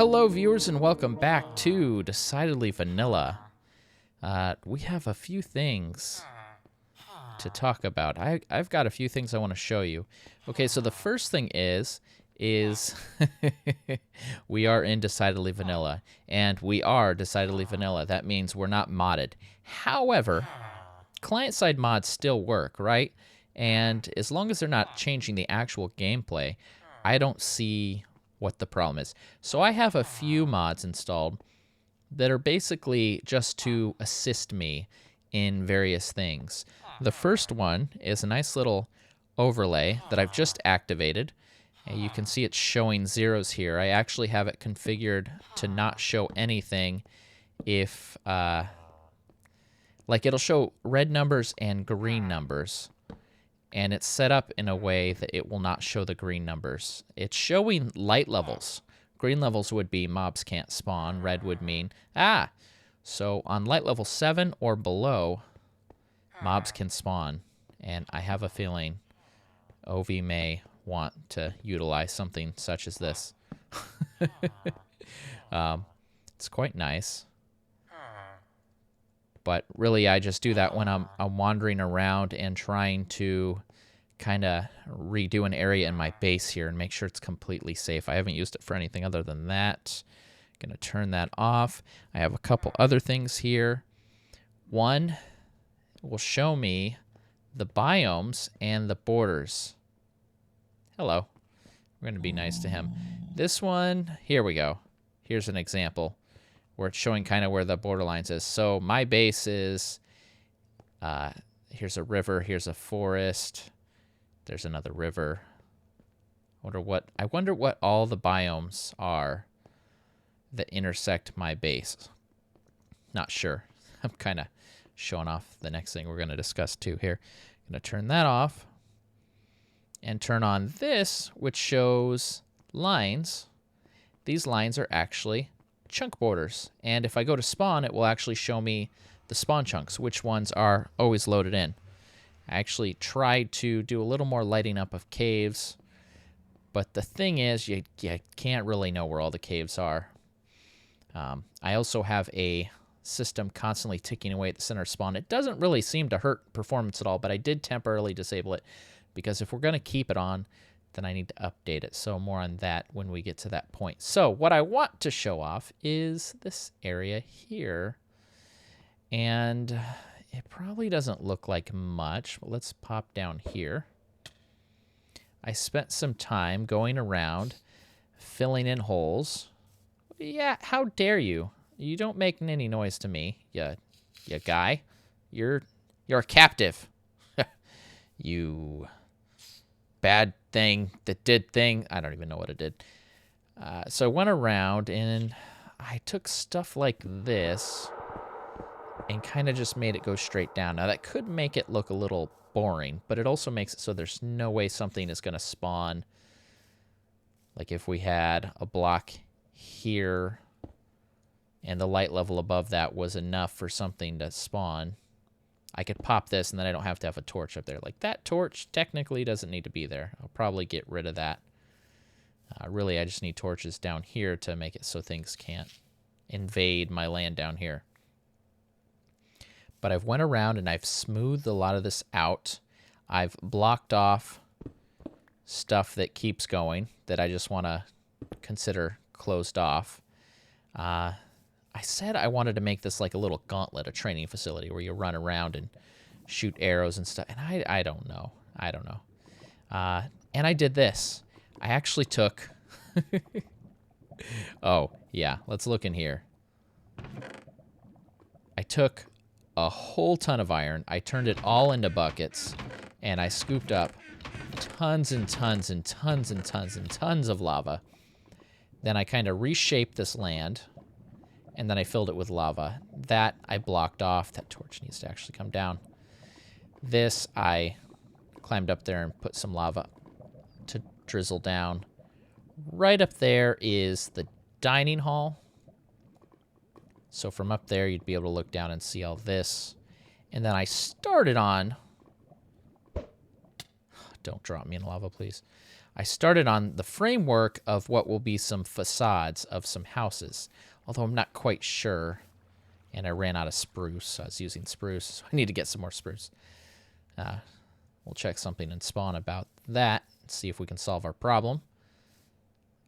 Hello, viewers, and welcome back to Decidedly Vanilla. We have a few things to talk about. I've got a few things I want to show you. Okay, so the first thing is we are in Decidedly Vanilla, and we are Decidedly Vanilla. That means we're not modded. However, client-side mods still work, right? And as long as they're not changing the actual gameplay, I don't see what the problem is. So I have a few mods installed that are basically just to assist me in various things. The first one is a nice little overlay that I've just activated. And you can see it's showing zeros here. I actually have it configured to not show anything if, like it'll show red numbers and green numbers. And it's set up in a way that it will not show the green numbers. It's showing light levels. Green levels would be mobs can't spawn. Red would mean, So on light level 7 or below, mobs can spawn. And I have a feeling OV may want to utilize something such as this. It's quite nice. But really, I just do that when I'm wandering around and trying to kind of redo an area in my base here and make sure it's completely safe. I haven't used it for anything other than that. Going to turn that off. I have a couple other things here. One will show me the biomes and the borders. Hello. We're going to be nice to him. This one, here we go. Here's an example where it's showing kind of where the borderlines is. So my base is, here's a river, here's a forest, there's another river. I wonder what all the biomes are that intersect my base. Not sure. I'm kind of showing off the next thing we're going to discuss too here. I'm going to turn that off and turn on this, which shows lines. These lines are actually chunk borders, and if I go to spawn, it will actually show me the spawn chunks, which ones are always loaded in. I actually tried to do a little more lighting up of caves, but the thing is, you can't really know where all the caves are. I also have a system constantly ticking away at the center spawn. It doesn't really seem to hurt performance at all, but I did temporarily disable it, because if we're going to keep it on, then I need to update it. So more on that when we get to that point. So what I want to show off is this area here. And it probably doesn't look like much, but let's pop down here. I spent some time going around, filling in holes. Yeah, how dare you? You don't make any noise to me, you guy. You're a captive. You bad thing that did thing. I don't even know what it did. So I went around and I took stuff like this and kind of just made it go straight down. Now that could make it look a little boring, but it also makes it so there's no way something is going to spawn. Like if we had a block here and the light level above that was enough for something to spawn, I could pop this, and then I don't have to have a torch up there. Like, that torch technically doesn't need to be there. I'll probably get rid of that. Really, I just need torches down here to make it so things can't invade my land down here. But I've went around, and I've smoothed a lot of this out. I've blocked off stuff that keeps going that I just want to consider closed off. I said I wanted to make this like a little gauntlet, a training facility where you run around and shoot arrows and stuff. And I don't know. And I did this. I actually took... Oh, yeah. Let's look in here. I took a whole ton of iron. I turned it all into buckets. And I scooped up tons and tons and tons and tons and tons of lava. Then I kind of reshaped this land. And then I filled it with lava. That I blocked off. That torch needs to actually come down. This, I climbed up there and put some lava to drizzle down. Right up there is the dining hall. So from up there, you'd be able to look down and see all this. And then I started on... Don't drop me in lava, please. I started on the framework of what will be some facades of some houses, although I'm not quite sure. And I ran out of spruce, so I was using spruce. So I need to get some more spruce. We'll check something in spawn about that, see if we can solve our problem.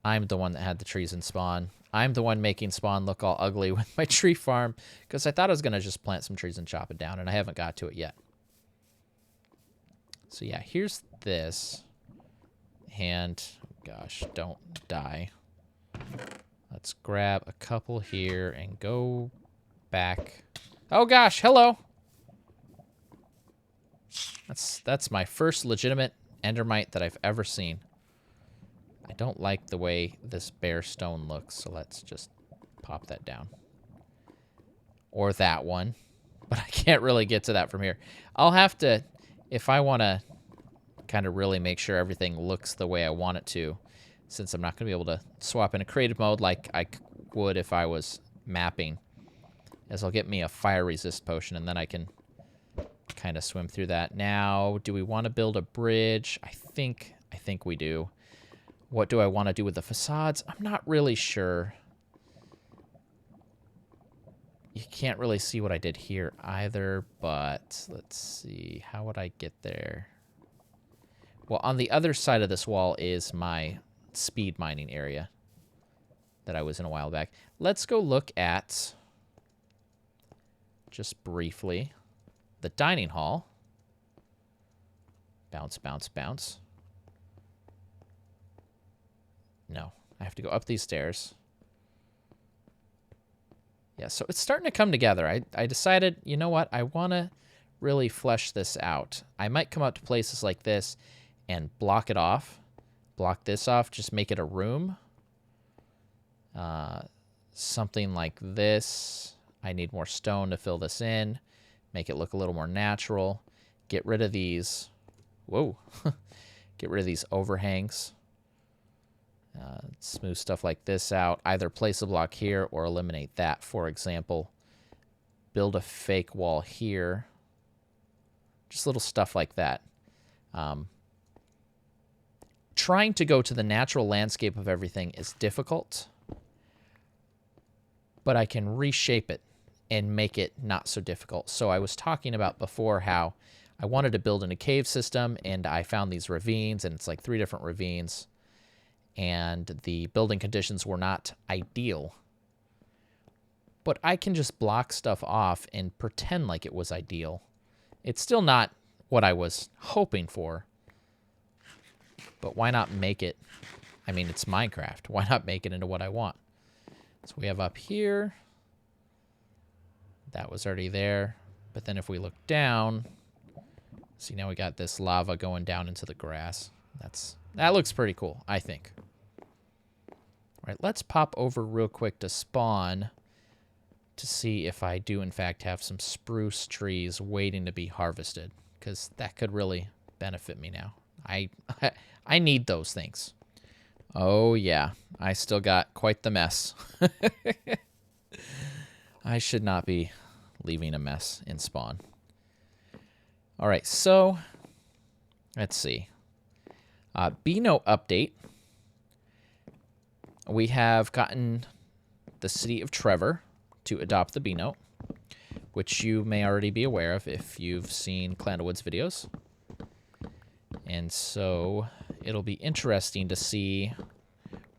I'm the one that had the trees in spawn. I'm the one making spawn look all ugly with my tree farm, because I thought I was going to just plant some trees and chop it down, and I haven't got to it yet. So yeah, here's this. And, gosh, don't die. Let's grab a couple here and go back. Oh gosh, hello! That's my first legitimate endermite that I've ever seen. I don't like the way this bare stone looks, so let's just pop that down. Or that one. But I can't really get to that from here. I'll have to, if I want to kind of really make sure everything looks the way I want it to, since I'm not going to be able to swap into creative mode like I would if I was mapping, is I'll get me a fire resist potion, and then I can kind of swim through that. Now, do we want to build a bridge? I think we do. What do I want to do with the facades? I'm not really sure. You can't really see what I did here either, but let's see. How would I get there? Well, on the other side of this wall is my speed mining area that I was in a while back. Let's go look at, just briefly, the dining hall. Bounce, bounce, bounce. No, I have to go up these stairs. Yeah, so it's starting to come together. I decided, you know what, I want to really flesh this out. I might come up to places like this and block it off. Block this off, just make it a room. Something like this. I need more stone to fill this in. Make it look a little more natural. Get rid of these. Whoa. Get rid of these overhangs. Smooth stuff like this out. Either place a block here or eliminate that, for example. Build a fake wall here. Just little stuff like that. Trying to go to the natural landscape of everything is difficult, but I can reshape it and make it not so difficult. So I was talking about before how I wanted to build in a cave system, and I found these ravines, and it's like 3 different ravines, and the building conditions were not ideal. But I can just block stuff off and pretend like it was ideal. It's still not what I was hoping for, but why not make it? I mean, it's Minecraft. Why not make it into what I want? So we have up here. That was already there. But then if we look down, see, now we got this lava going down into the grass. That looks pretty cool, I think. All right, let's pop over real quick to spawn to see if I do, in fact, have some spruce trees waiting to be harvested, because that could really benefit me now. I need those things. Oh, yeah. I still got quite the mess. I should not be leaving a mess in spawn. All right, so let's see. bNote update. We have gotten the city of Trevor to adopt the bNote, which you may already be aware of if you've seen Clandlewood's videos. And so it'll be interesting to see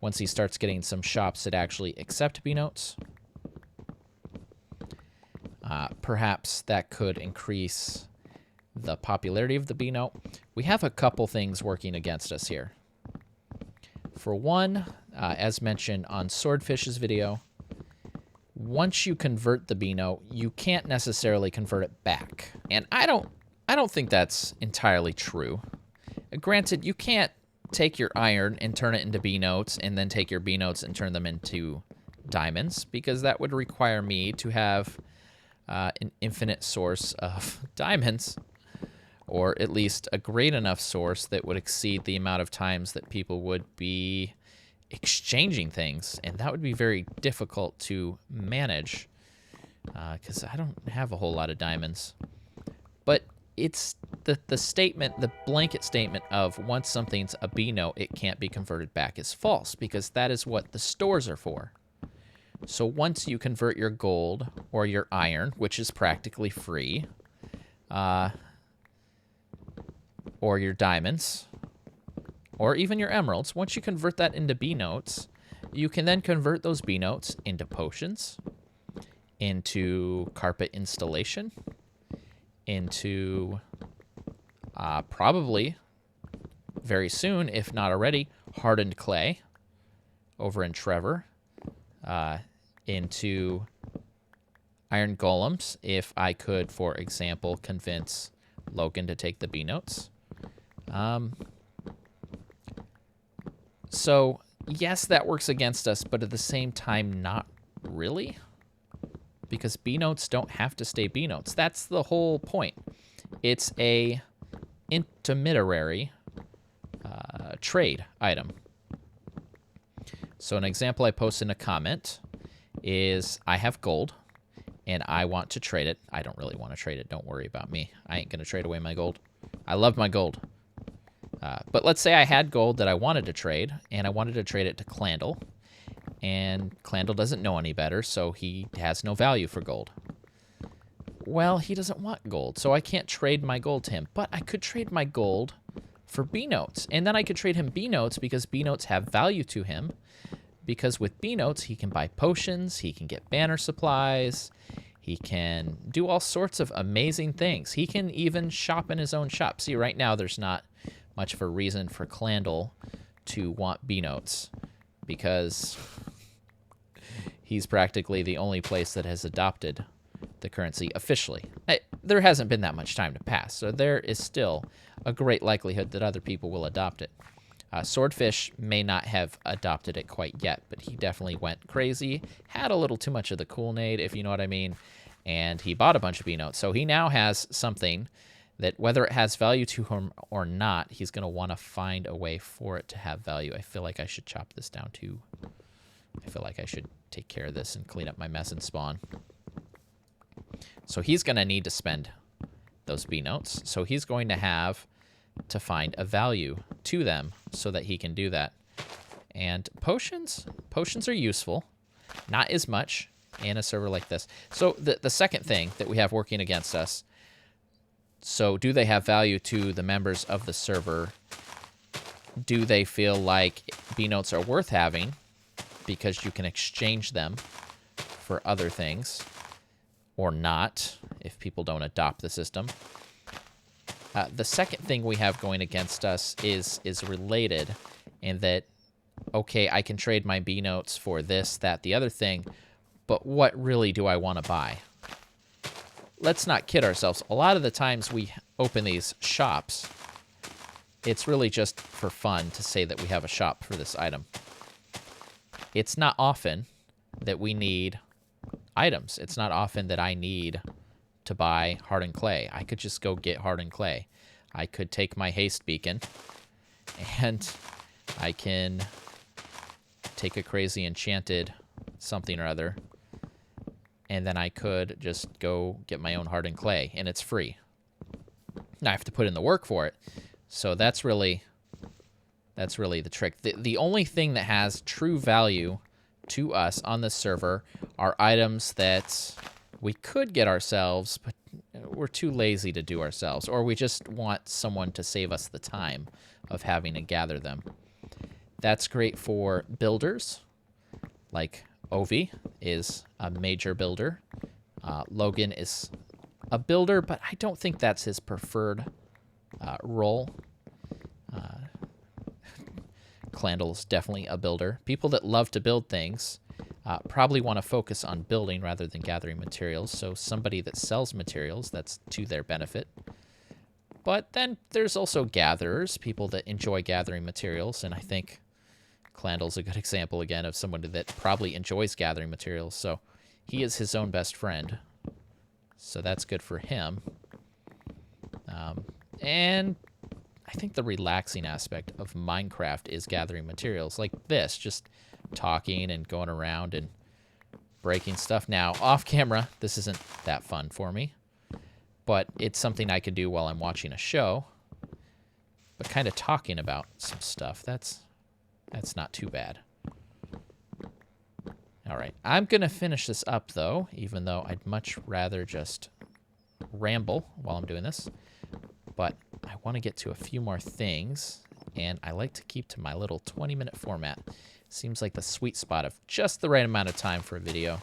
once he starts getting some shops that actually accept bNotes. Perhaps that could increase the popularity of the bNote. We have a couple things working against us here. For one, as mentioned on Swordfish's video, once you convert the bNote, you can't necessarily convert it back. And I don't think that's entirely true. Granted, you can't take your iron and turn it into bNotes and then take your bNotes and turn them into diamonds, because that would require me to have an infinite source of diamonds, or at least a great enough source that would exceed the amount of times that people would be exchanging things, and that would be very difficult to manage because I don't have a whole lot of diamonds. But it's the statement, the blanket statement of once something's a B note, it can't be converted back is false, because that is what the stores are for. So once you convert your gold or your iron, which is practically free, or your diamonds, or even your emeralds, once you convert that into B notes, you can then convert those B notes into potions, into carpet installation, into probably very soon, if not already, hardened clay over in Trevor, into iron golems, if I could, for example, convince Logan to take the B notes. So, yes, that works against us, but at the same time, not really. Because B notes don't have to stay B notes. That's the whole point. It's a intermediary trade item. So an example I posted in a comment is I have gold and I want to trade it. I don't really want to trade it. Don't worry about me. I ain't going to trade away my gold. I love my gold. But let's say I had gold that I wanted to trade, and I wanted to trade it to Clandle. And Clandle doesn't know any better, so he has no value for gold. Well, he doesn't want gold, so I can't trade my gold to him. But I could trade my gold for B notes. And then I could trade him B notes because B notes have value to him. Because with B notes, he can buy potions, he can get banner supplies, he can do all sorts of amazing things. He can even shop in his own shop. See, right now there's not much of a reason for Clandle to want B notes, because he's practically the only place that has adopted the currency officially. There hasn't been that much time to pass, so there is still a great likelihood that other people will adopt it. Swordfish may not have adopted it quite yet, but he definitely went crazy, had a little too much of the Cool-Nade, if you know what I mean, and he bought a bunch of B notes. So he now has something that, whether it has value to him or not, he's going to want to find a way for it to have value. I feel like I should chop this down too. I feel like I should take care of this and clean up my mess and spawn. So he's going to need to spend those B notes. So he's going to have to find a value to them so that he can do that. And potions are useful, not as much in a server like this. So the second thing that we have working against us, so do they have value to the members of the server? Do they feel like B notes are worth having because you can exchange them for other things, or not if people don't adopt the system? The second thing we have going against us is related in that, okay, I can trade my B notes for this, that, the other thing, but what really do I want to buy? Let's not kid ourselves. A lot of the times we open these shops, it's really just for fun to say that we have a shop for this item. It's not often that we need items. It's not often that I need to buy hardened clay. I could just go get hardened clay. I could take my haste beacon and I can take a crazy enchanted something or other, and then I could just go get my own hardened clay, and it's free. Now I have to put in the work for it. So that's really the trick. The only thing that has true value to us on this server are items that we could get ourselves, but we're too lazy to do ourselves, or we just want someone to save us the time of having to gather them. That's great for builders, like Ovi is a major builder. Logan is a builder, but I don't think that's his preferred role. Clandle's definitely a builder. People that love to build things probably want to focus on building rather than gathering materials. So somebody that sells materials, that's to their benefit. But then there's also gatherers, people that enjoy gathering materials, and I think Clandle's a good example, again, of someone that probably enjoys gathering materials. So he is his own best friend. So that's good for him. And I think the relaxing aspect of Minecraft is gathering materials like this, just talking and going around and breaking stuff. Now, off camera, this isn't that fun for me. but it's something I could do while I'm watching a show. But kind of talking about some stuff, that's not too bad. All right, I'm going to finish this up, though, even though I'd much rather just ramble while I'm doing this. But I want to get to a few more things, and I like to keep to my little 20-minute format. Seems like the sweet spot of just the right amount of time for a video.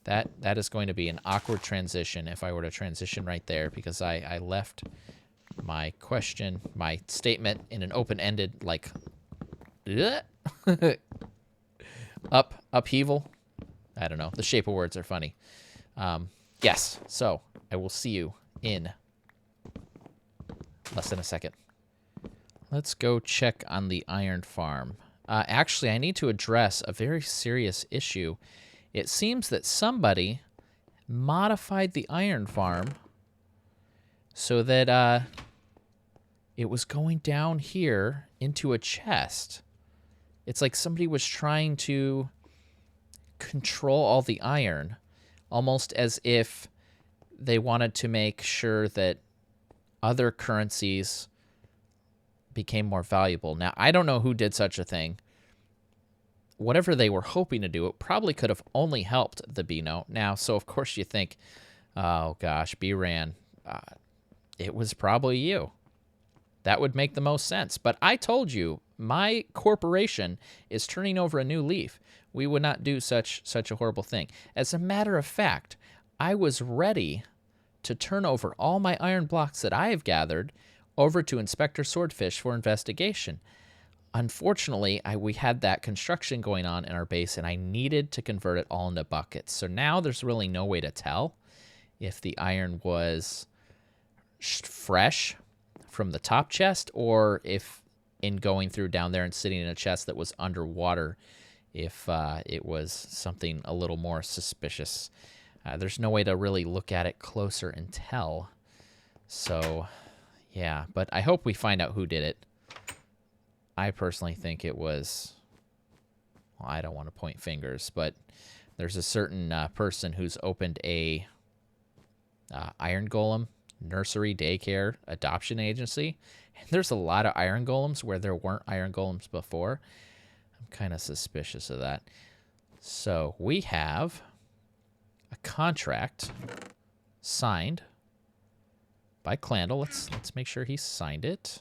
That is going to be an awkward transition if I were to transition right there, because I left my question, my statement in an open-ended, like, upheaval. I don't know. The shape of words are funny. Yes, so I will see you in less than a second. Let's go check on the iron farm. Actually, I need to address a very serious issue. It seems that somebody modified the iron farm so that it was going down here into a chest. It's like somebody was trying to control all the iron, almost as if they wanted to make sure that other currencies became more valuable. Now, I don't know who did such a thing. Whatever they were hoping to do, it probably could have only helped the Beano. Now, so of course you think, oh gosh, bRanN, it was probably you. That would make the most sense. But I told you, my corporation is turning over a new leaf. We would not do such a horrible thing. As a matter of fact, I was ready to turn over all my iron blocks that I have gathered over to Inspector Swordfish for investigation. Unfortunately, we had that construction going on in our base, and I needed to convert it all into buckets. So now there's really no way to tell if the iron was fresh from the top chest, or if in going through down there and sitting in a chest that was underwater, if it was something a little more suspicious. There's no way to really look at it closer and tell. So, yeah, but I hope we find out who did it. I personally think it was, well, I don't want to point fingers, but there's a certain person who's opened a iron golem nursery, daycare, adoption agency. And there's a lot of iron golems where there weren't iron golems before. I'm kind of suspicious of that. So we have a contract signed by Clandle. Let's make sure he signed it.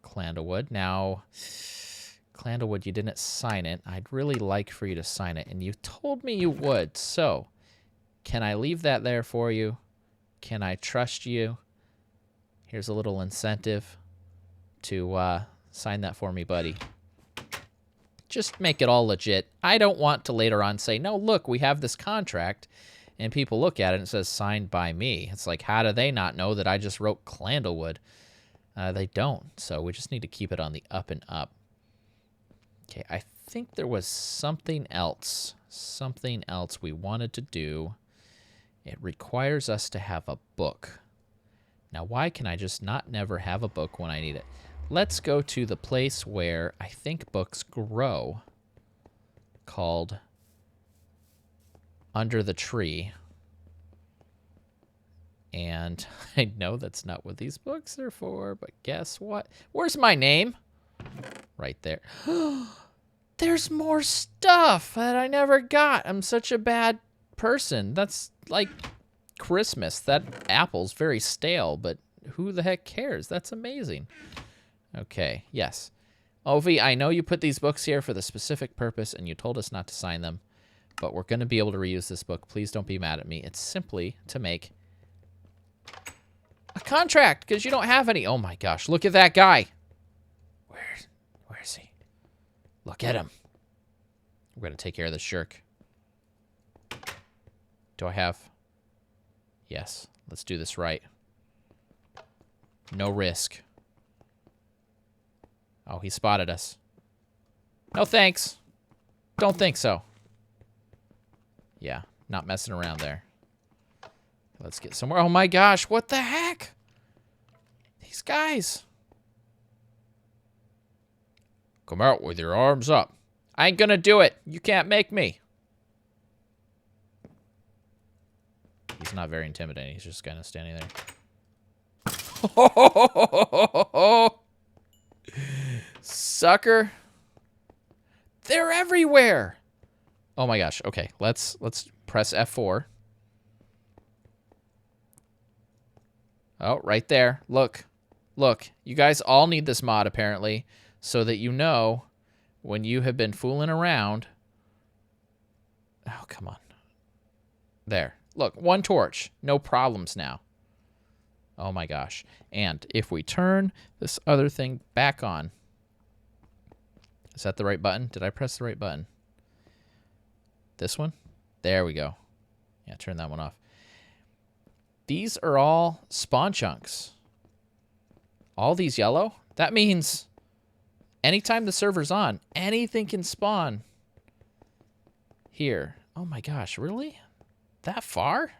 Clandlewood. Now, Clandlewood, you didn't sign it. I'd really like for you to sign it, and you told me you would. So, can I leave that there for you? Can I trust you? Here's a little incentive to sign that for me, buddy. Just make it all legit. I don't want to later on say, no, look, we have this contract, and people look at it and it says signed by me. It's like, how do they not know that I just wrote Clandlewood? They don't, so we just need to keep it on the up and up. Okay, I think there was something else we wanted to do. It requires us to have a book. Now, why can I just not never have a book when I need it? Let's go to the place where I think books grow, called Under the Tree. And I know that's not what these books are for, but guess what? Where's my name? Right there. There's more stuff that I never got. I'm such a bad person. That's like Christmas. That apple's very stale, but who the heck cares? That's amazing. Okay, yes. Ovi, I know you put these books here for the specific purpose, and you told us not to sign them, but we're going to be able to reuse this book. Please don't be mad at me. It's simply to make a contract, because you don't have any. Oh my gosh, look at that guy. Where is he? Look at him. We're going to take care of this shirk. Do I have? Yes, let's do this right. No risk. Oh, he spotted us. No thanks. Don't think so. Yeah, not messing around there. Let's get somewhere. Oh my gosh, what the heck? These guys. Come out with your arms up. I ain't gonna do it. You can't make me. He's not very intimidating. He's just kind of standing there. Sucker. They're everywhere. Oh my gosh. Okay, let's press F4. Oh, right there. Look. Look. You guys all need this mod, apparently, so that you know when you have been fooling around. Oh, come on. There. Look, one torch. No problems now. Oh my gosh. And if we turn this other thing back on. Is that the right button? Did I press the right button? This one? There we go. Yeah, turn that one off. These are all spawn chunks. All these yellow? That means anytime the server's on, anything can spawn here. Oh my gosh, really? That far?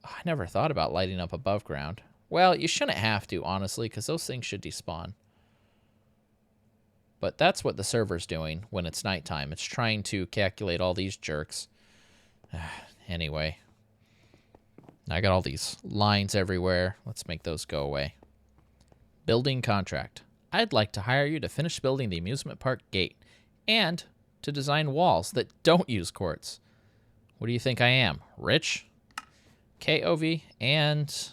Oh, I never thought about lighting up above ground. Well, you shouldn't have to, honestly, because those things should despawn. But that's what the server's doing when it's nighttime. It's trying to calculate all these jerks. Anyway. I got all these lines everywhere. Let's make those go away. Building contract. I'd like to hire you to finish building the amusement park gate and to design walls that don't use quartz. What do you think I am? Rich? Okay, OV, and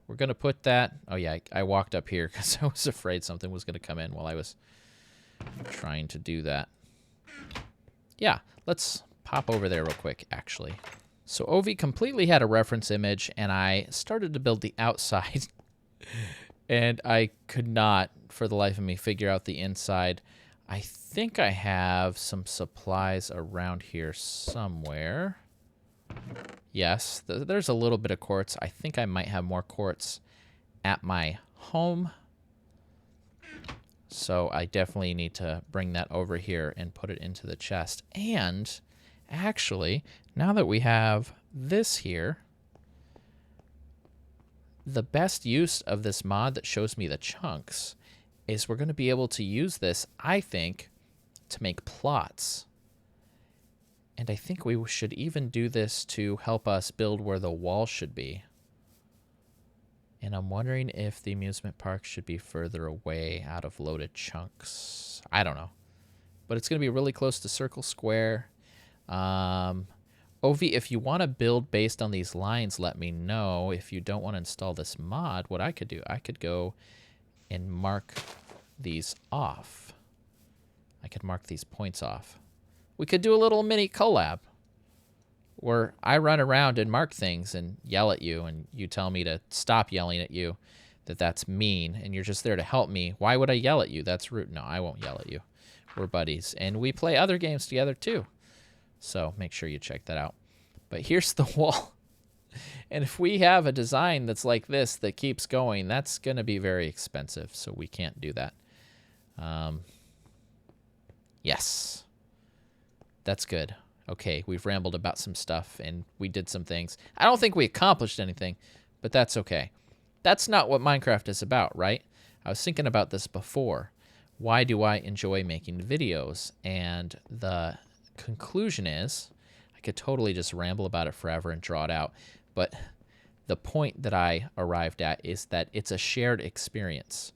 we're going to put that... Oh, yeah, I walked up here because I was afraid something was going to come in while I was trying to do that. Yeah, let's pop over there real quick, actually. So OV completely had a reference image, and I started to build the outside, and I could not, for the life of me, figure out the inside. I think I have some supplies around here somewhere. Yes, there's a little bit of quartz. I think I might have more quartz at my home. So I definitely need to bring that over here and put it into the chest. And actually, now that we have this here, the best use of this mod that shows me the chunks is we're going to be able to use this, I think, to make plots. And I think we should even do this to help us build where the wall should be. And I'm wondering if the amusement park should be further away out of loaded chunks. I don't know. But it's going to be really close to circle square. OV, if you want to build based on these lines, let me know. If you don't want to install this mod, what I could do, I could go and mark these off. I could mark these points off. We could do a little mini collab where I run around and mark things and yell at you, and you tell me to stop yelling at you, that that's mean, and you're just there to help me. Why would I yell at you? That's rude. No, I won't yell at you. We're buddies, and we play other games together too. So make sure you check that out. But here's the wall. And if we have a design that's like this that keeps going, that's going to be very expensive, so we can't do that. Yes. That's good. Okay, we've rambled about some stuff, and we did some things. I don't think we accomplished anything, but that's okay. That's not what Minecraft is about, right? I was thinking about this before. Why do I enjoy making videos? And the conclusion is, I could totally just ramble about it forever and draw it out, but the point that I arrived at is that it's a shared experience.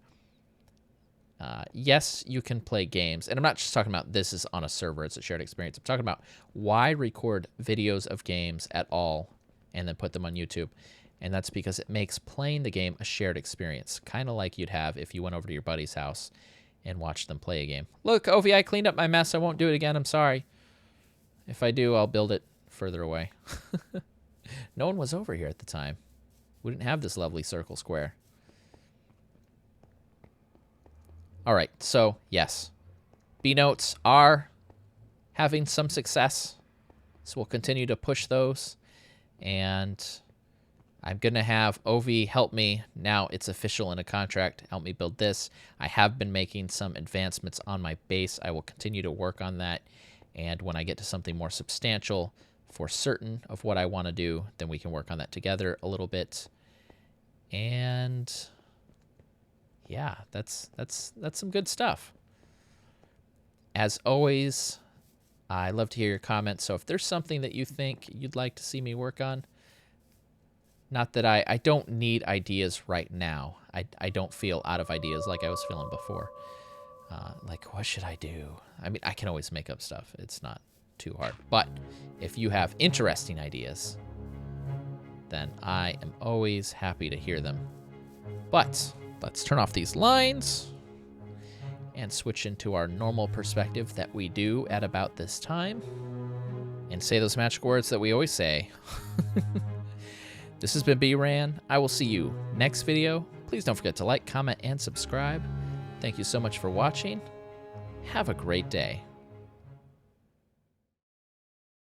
Yes, you can play games, and I'm not just talking about this is on a server, it's a shared experience. I'm talking about why record videos of games at all and then put them on YouTube. And that's because it makes playing the game a shared experience, kind of like you'd have if you went over to your buddy's house and watched them play a game. Look, Ovi, I cleaned up my mess. I won't do it again. I'm sorry. If I do, I'll build it further away. No one was over here at the time. We didn't have this lovely circle square. All right, so yes, B-notes are having some success, so we'll continue to push those, and I'm going to have OV help me. Now it's official in a contract. Help me build this. I have been making some advancements on my base. I will continue to work on that, and when I get to something more substantial for certain of what I want to do, then we can work on that together a little bit. And yeah, that's some good stuff. As always, I love to hear your comments. So if there's something that you think you'd like to see me work on, not that I don't need ideas right now. I don't feel out of ideas like I was feeling before. Like, what should I do? I mean, I can always make up stuff. It's not too hard. But if you have interesting ideas, then I am always happy to hear them. But let's turn off these lines and switch into our normal perspective that we do at about this time and say those magic words that we always say. This has been bRanN. I will see you next video. Please don't forget to like, comment, and subscribe. Thank you so much for watching. Have a great day.